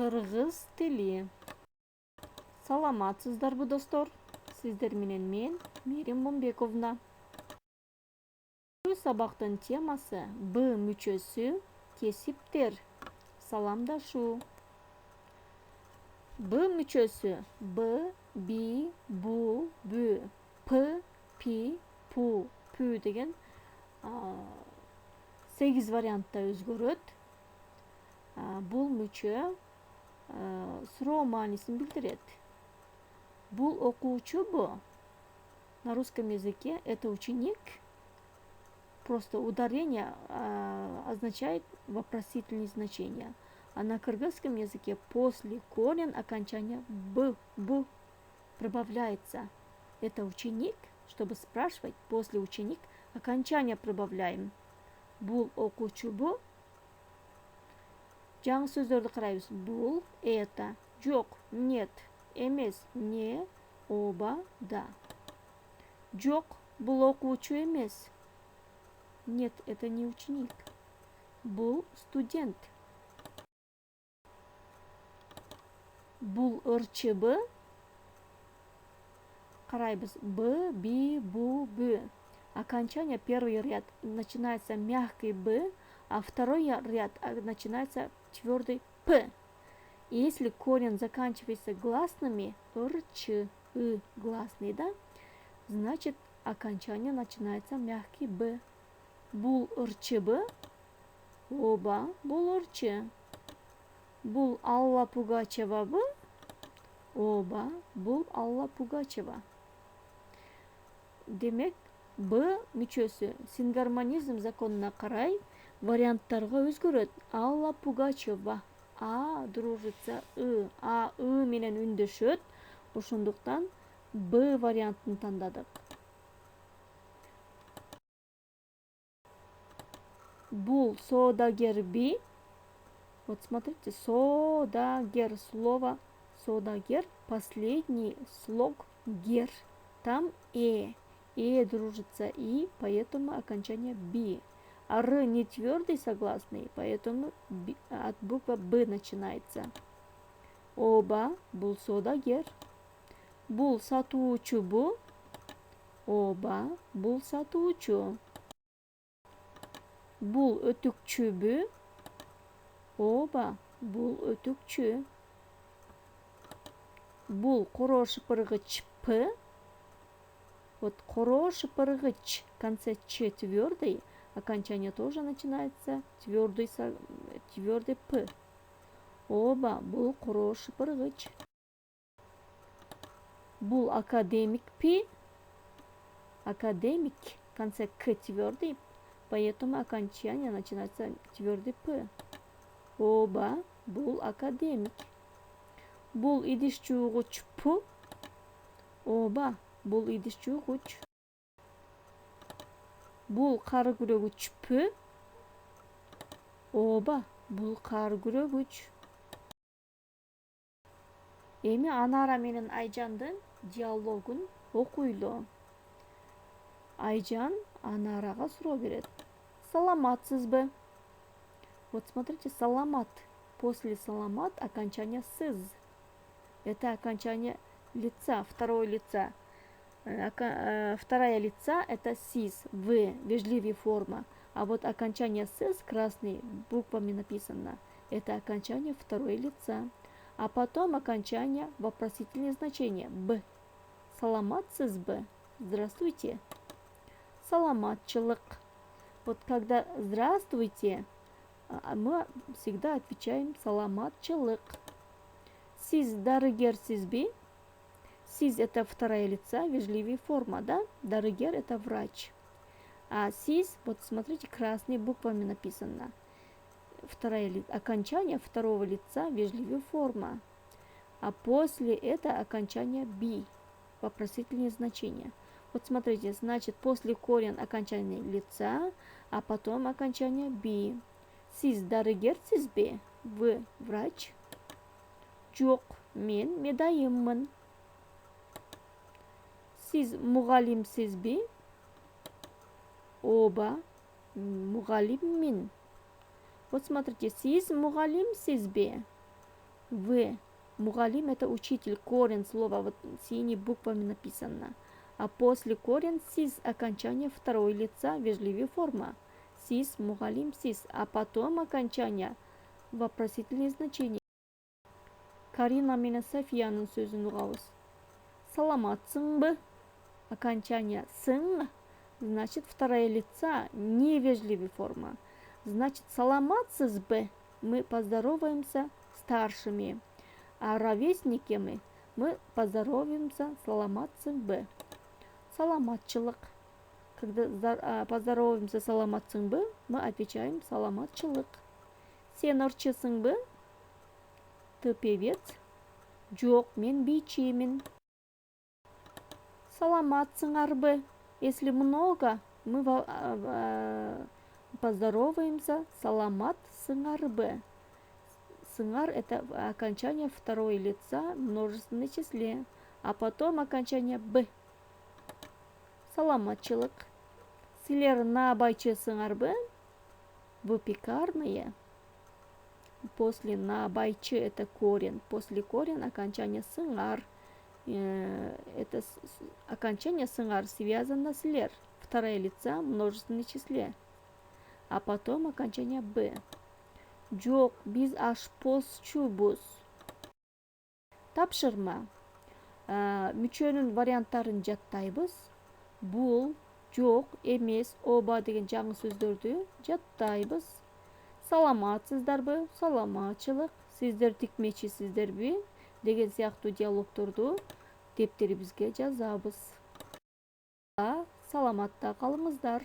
Кыргыз тили. Саламатсыздарбы достор? Сиздер менен мен Мерим Момбековна. Бул сабактын темасы Б мүчөсү кесиптер. Саламдашуу. Б мүчөсү Б, Би, Бу, Бü. П, Пи, Пу, Пү деген 8 вариантта өзгөрөт. Бул мүчө суроо маанисин билдирет. Бул окуучубу? На русском языке это ученик. Просто ударение означает вопросительное значение. А на кыргызском языке после корень окончания б прибавляется. Это ученик, чтобы спрашивать, после ученик окончание прибавляем. Бул окуучубу? Жаңы сөздөрдү карайбыз. Бул, это, жок, нет, эмес, не, оба, да. Жок, бул окуучу эмес. Нет, это не ученик. Бул студент. Бул ырчыбы? Карайбыз. Б, Би, Бу, Бü. Окончание первый ряд начинается мягкий Б, а второй ряд начинается твердый П. И если корень заканчивается гласными, р, ч, и гласный, да, значит окончание начинается мягкий Б. Бул ырчыбы? Оба, бул ырчы. Бул Алла Пугачевабы? Оба, бул Алла Пугачева. Демек, Б мүчөсү сингармонизм законуна карай варианттарга өзгөрөт. Алла Пугачева. А дружится ы, а ы менен үндөшөт. Ошондуктан Б вариантын тандадык. Бул соодагер Би? Вот смотрите, соодагер, слово соодагер, последний слог гер. Там дружится и, поэтому окончание Би. А Р не твердый согласный, поэтому от буквы Б начинается. Оба, бул соодагер. Бул сатуучубу? Оба, бул сатуучу. Бул өтүкчүбү? Оба, бул өтүкчү. Бул коро шыпыргыч П? Вот коро шыпыргыч, в конце Ч твердый, окончание тоже начинается твердый П. Оба, бул коро шыпыргыч. Бул академик Пи? Академик, в конце К твердый, поэтому окончание начинается твердый П. Оба, бул академик. Бул идиш чуугуч Пу? Оба, бул идиш чуугуч. Бул кар күрөгүч Пү? Оба, бул кар күрөгүч. Эми Анара менен Айжандын диалогун окуйлу. Айжан Анарага суроо берет. Саламатсызбы? Вот смотрите, саламат. После саламат окончание сыз. Это окончание лица, второе лица. Вторая лица это сиз, в, вежливая форма. А вот окончание сыз, красной буквами написано, это окончание второе лица. А потом окончание вопросительное значение Б. Саламатсызбы? Здравствуйте. Саламатчылык. Вот когда здравствуйте, мы всегда отвечаем саламатчылык. Сиз дарыгерсизби? Сиз это вторая лица, вежливая форма, да? Дарыгер это врач. А сиз, вот смотрите, красными буквами написано. Окончание второго лица, вежливая форма. А после это окончание Би, вопросительное значение. Вот смотрите, значит, после корень окончание лица, а потом окончание Би. Сиз дарыгерсизби? Вы врач? Жок, мен медайыммын. Сиз мугалимсизби? Оба, мугалиммин. Вот смотрите, сиз мугалимсизби? В. Мугалим это учитель. Корень слова вот синими буквами написано. А после корень сиз окончание второй лица вежливая форма. Сиз, мугалим, сиз. А потом окончание вопросительное значение. Карина менен Софияның сөзін ұғауыз. Саламатсың бы? Окончание сын, значит второе лица, невежливая форма. Значит, саламатсыз бы? Мы поздороваемся старшими. А ровесниками мы поздороваемся саламатсың бы? Саламатчылық. Когда поздороваемся саламатсың бы, мы отвечаем саламатчылық. Сен ырчысың бы? Ты певец? Жоқ, мен бийчимин. Саламатсыңар бы? Если много, мы поздороваемся саламатсыңар бы? Сыңар это окончание второй лица множественное числе, а потом окончание б. Саламатчылық. Силер набайчысыңар бы? Вы пекарные? После набайчы это корень. После корень окончание сыңар. Это окончание сыңар связано с лер. Второе лица множественное числе. А потом окончание б. Жоқ, biz ашпозчубуз. Тапшырма. Мүчөнүн варианттарын жаттайбыз. Бул, жоқ, эмес, оба деген жаңы сөздөрдү жаттайбыз. Саламатсыздарбы? Саламатчылык. Сиздер тикмечисиздерби? Деген сыяктуу диалогторду тептерибизге жазабыз. Саламатта калыңыздар.